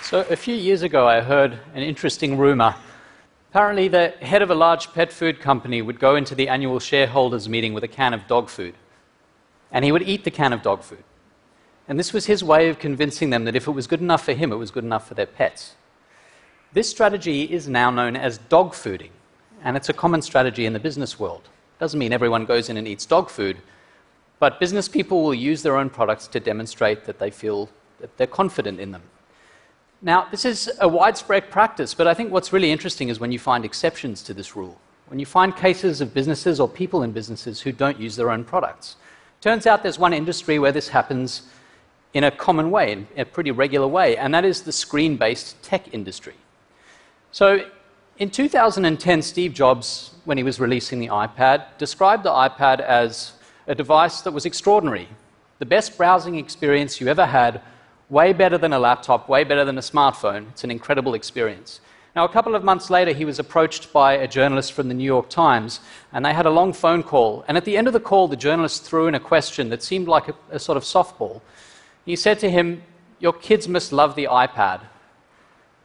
So a few years ago, I heard an interesting rumor. Apparently, the head of a large pet food company would go into the annual shareholders meeting with a can of dog food, and he would eat the can of dog food. And this was his way of convincing them that if it was good enough for him, it was good enough for their pets. This strategy is now known as dog fooding, and it's a common strategy in the business world. It doesn't mean everyone goes in and eats dog food, but business people will use their own products to demonstrate that they feel that they're confident in them. Now, this is a widespread practice, but I think what's really interesting is when you find exceptions to this rule, when you find cases of businesses or people in businesses who don't use their own products. Turns out there's one industry where this happens in a common way, in a pretty regular way, and that is the screen-based tech industry. So in 2010, Steve Jobs, when he was releasing the iPad, described the iPad as a device that was extraordinary, the best browsing experience you ever had, way better than a laptop, way better than a smartphone. It's an incredible experience. Now, a couple of months later, he was approached by a journalist from the New York Times, and they had a long phone call. And at the end of the call, the journalist threw in a question that seemed like a sort of softball. He said to him, "Your kids must love the iPad."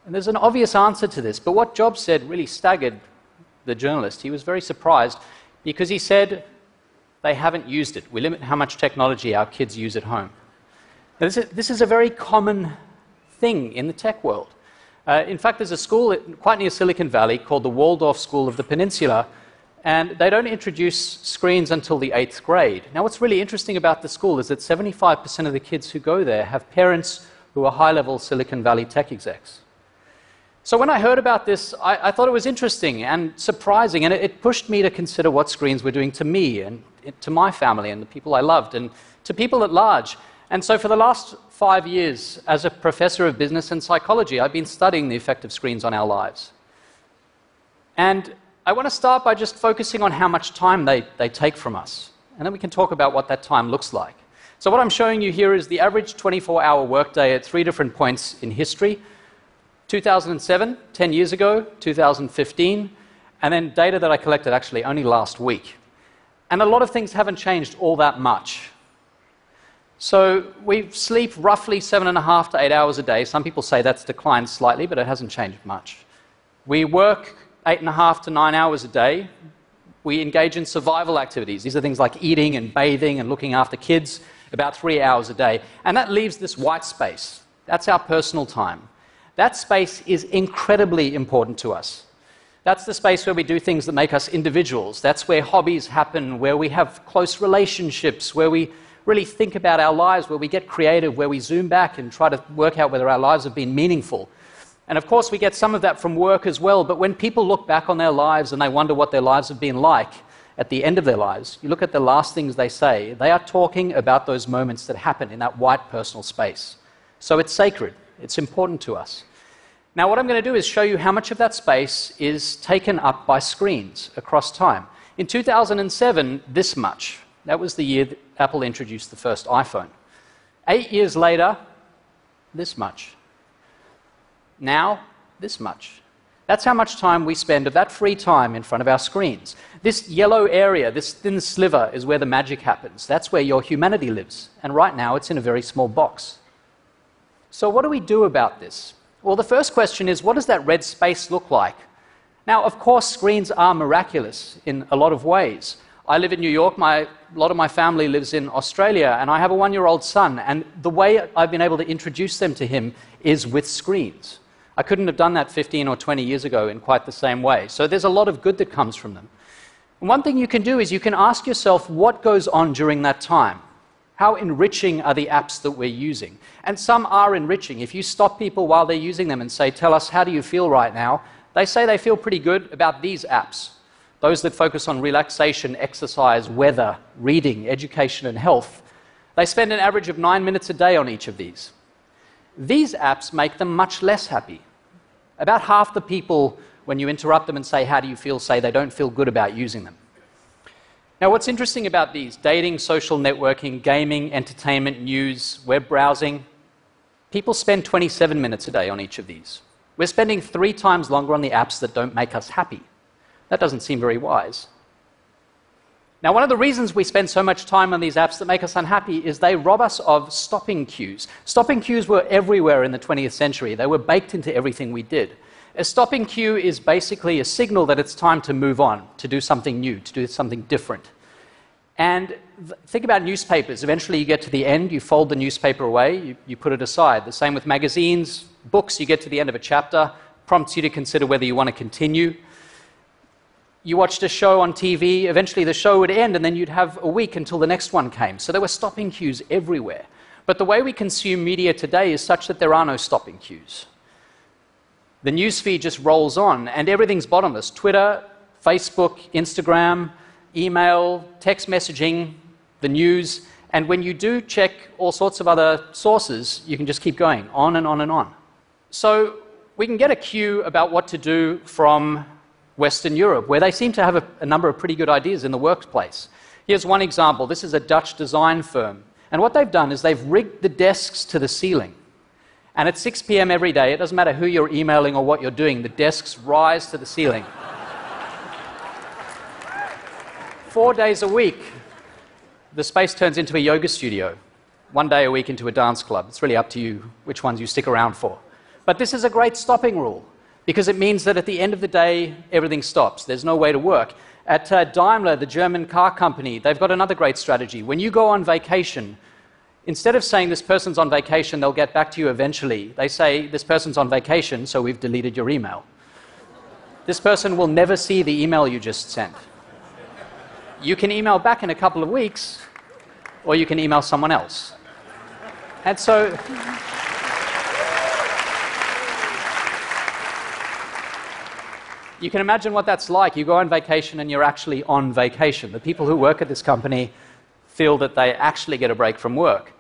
And there's an obvious answer to this, but what Jobs said really staggered the journalist. He was very surprised because he said, "They haven't used it. We limit how much technology our kids use at home." Now, this is a very common thing in the tech world. In fact, there's a school quite near Silicon Valley called the Waldorf School of the Peninsula, and they don't introduce screens until the 8th grade. Now, what's really interesting about the school is that 75% of the kids who go there have parents who are high-level Silicon Valley tech execs. So when I heard about this, I thought it was interesting and surprising, and it pushed me to consider what screens were doing to me and to my family and the people I loved and to people at large. And so for the last 5 years, as a professor of business and psychology, I've been studying the effect of screens on our lives. And I want to start by just focusing on how much time they take from us. And then we can talk about what that time looks like. So what I'm showing you here is the average 24-hour workday at 3 different points in history. 2007, 10 years ago, 2015, and then data that I collected actually only last week. And a lot of things haven't changed all that much. So we sleep roughly 7.5 to 8 hours a day. Some people say that's declined slightly, but it hasn't changed much. We work 8.5 to 9 hours a day. We engage in survival activities. These are things like eating and bathing and looking after kids, about 3 hours a day. And that leaves this white space. That's our personal time. That space is incredibly important to us. That's the space where we do things that make us individuals. That's where hobbies happen, where we have close relationships, where we really think about our lives, where we get creative, where we zoom back and try to work out whether our lives have been meaningful. And of course, we get some of that from work as well, but when people look back on their lives and they wonder what their lives have been like at the end of their lives, you look at the last things they say, they are talking about those moments that happen in that white personal space. So it's sacred. It's important to us. Now, what I'm going to do is show you how much of that space is taken up by screens across time. In 2007, this much. That was the year that Apple introduced the first iPhone. 8 years later, this much. Now, this much. That's how much time we spend of that free time in front of our screens. This yellow area, this thin sliver, is where the magic happens. That's where your humanity lives. And right now, it's in a very small box. So what do we do about this? Well, the first question is, what does that red space look like? Now, of course, screens are miraculous in a lot of ways. I live in New York. A lot of my family lives in Australia, and I have a 1-year-old son, and the way I've been able to introduce them to him is with screens. I couldn't have done that 15 or 20 years ago in quite the same way. So there's a lot of good that comes from them. And one thing you can do is you can ask yourself what goes on during that time. How enriching are the apps that we're using? And some are enriching. If you stop people while they're using them and say, "Tell us, how do you feel right now?" they say they feel pretty good about these apps. Those that focus on relaxation, exercise, weather, reading, education, and health. They spend an average of 9 minutes a day on each of these. These apps make them much less happy. About half the people, when you interrupt them and say, "How do you feel?" say they don't feel good about using them. Now, what's interesting about these, dating, social networking, gaming, entertainment, news, web browsing, people spend 27 minutes a day on each of these. We're spending 3 times longer on the apps that don't make us happy. That doesn't seem very wise. Now, one of the reasons we spend so much time on these apps that make us unhappy is they rob us of stopping cues. Stopping cues were everywhere in the 20th century. They were baked into everything we did. A stopping cue is basically a signal that it's time to move on, to do something new, to do something different. And think about newspapers. Eventually you get to the end, you fold the newspaper away, you put it aside. The same with magazines, books, you get to the end of a chapter, prompts you to consider whether you want to continue. You watched a show on TV, eventually the show would end and then you'd have a week until the next one came. So there were stopping cues everywhere. But the way we consume media today is such that there are no stopping cues. The newsfeed just rolls on and everything's bottomless. Twitter, Facebook, Instagram, email, text messaging, the news, and when you do check all sorts of other sources, you can just keep going on and on and on. So we can get a cue about what to do from Western Europe, where they seem to have a number of pretty good ideas in the workplace. Here's one example. This is a Dutch design firm. And what they've done is they've rigged the desks to the ceiling. And at 6 p.m. every day, it doesn't matter who you're emailing or what you're doing, the desks rise to the ceiling. 4 days a week, the space turns into a yoga studio. 1 day a week into a dance club. It's really up to you which ones you stick around for. But this is a great stopping rule, because it means that at the end of the day, everything stops. There's no way to work. At Daimler, the German car company, they've got another great strategy. When you go on vacation, instead of saying this person's on vacation, they'll get back to you eventually, they say this person's on vacation, so we've deleted your email. This person will never see the email you just sent. You can email back in a couple of weeks, or you can email someone else. And so you can imagine what that's like. You go on vacation and you're actually on vacation. The people who work at this company feel that they actually get a break from work.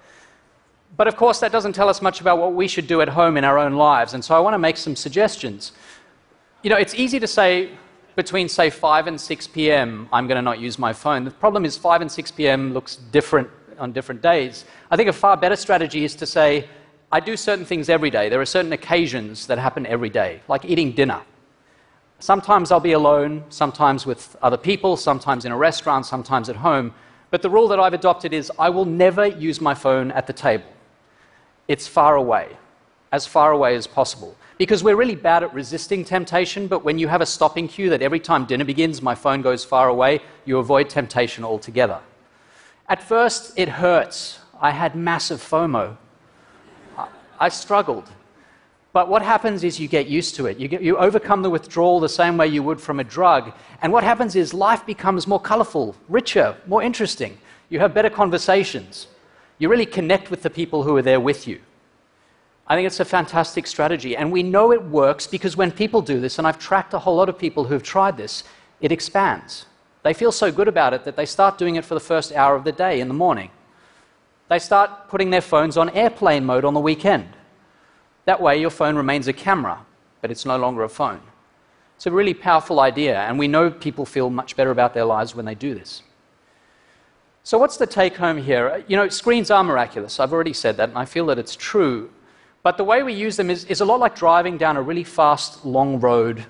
But of course, that doesn't tell us much about what we should do at home in our own lives. And so I want to make some suggestions. You know, it's easy to say between, say, 5 and 6 p.m., I'm going to not use my phone. The problem is 5 and 6 p.m. looks different on different days. I think a far better strategy is to say, I do certain things every day. There are certain occasions that happen every day, like eating dinner. Sometimes I'll be alone, sometimes with other people, sometimes in a restaurant, sometimes at home. But the rule that I've adopted is I will never use my phone at the table. It's far away as possible. Because we're really bad at resisting temptation, but when you have a stopping cue that every time dinner begins, my phone goes far away, you avoid temptation altogether. At first, it hurts. I had massive FOMO. I struggled. But what happens is you get used to it. You overcome the withdrawal the same way you would from a drug. And what happens is life becomes more colorful, richer, more interesting. You have better conversations. You really connect with the people who are there with you. I think it's a fantastic strategy. And we know it works because when people do this, and I've tracked a whole lot of people who've tried this, it expands. They feel so good about it that they start doing it for the first hour of the day in the morning. They start putting their phones on airplane mode on the weekend. That way, your phone remains a camera, but it's no longer a phone. It's a really powerful idea, and we know people feel much better about their lives when they do this. So what's the take-home here? You know, screens are miraculous. I've already said that, and I feel that it's true. But the way we use them is a lot like driving down a really fast, long road.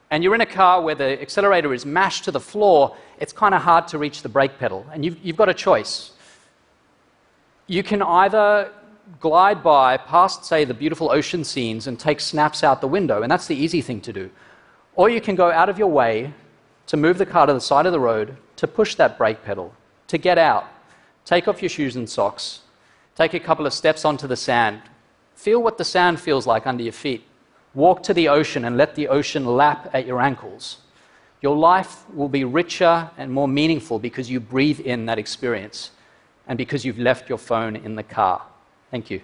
And you're in a car where the accelerator is mashed to the floor. It's kind of hard to reach the brake pedal, and you've got a choice. You can either glide by past, say, the beautiful ocean scenes and take snaps out the window, and that's the easy thing to do. Or you can go out of your way to move the car to the side of the road, to push that brake pedal, to get out, take off your shoes and socks, take a couple of steps onto the sand, feel what the sand feels like under your feet, walk to the ocean and let the ocean lap at your ankles. Your life will be richer and more meaningful because you breathe in that experience and because you've left your phone in the car. Thank you.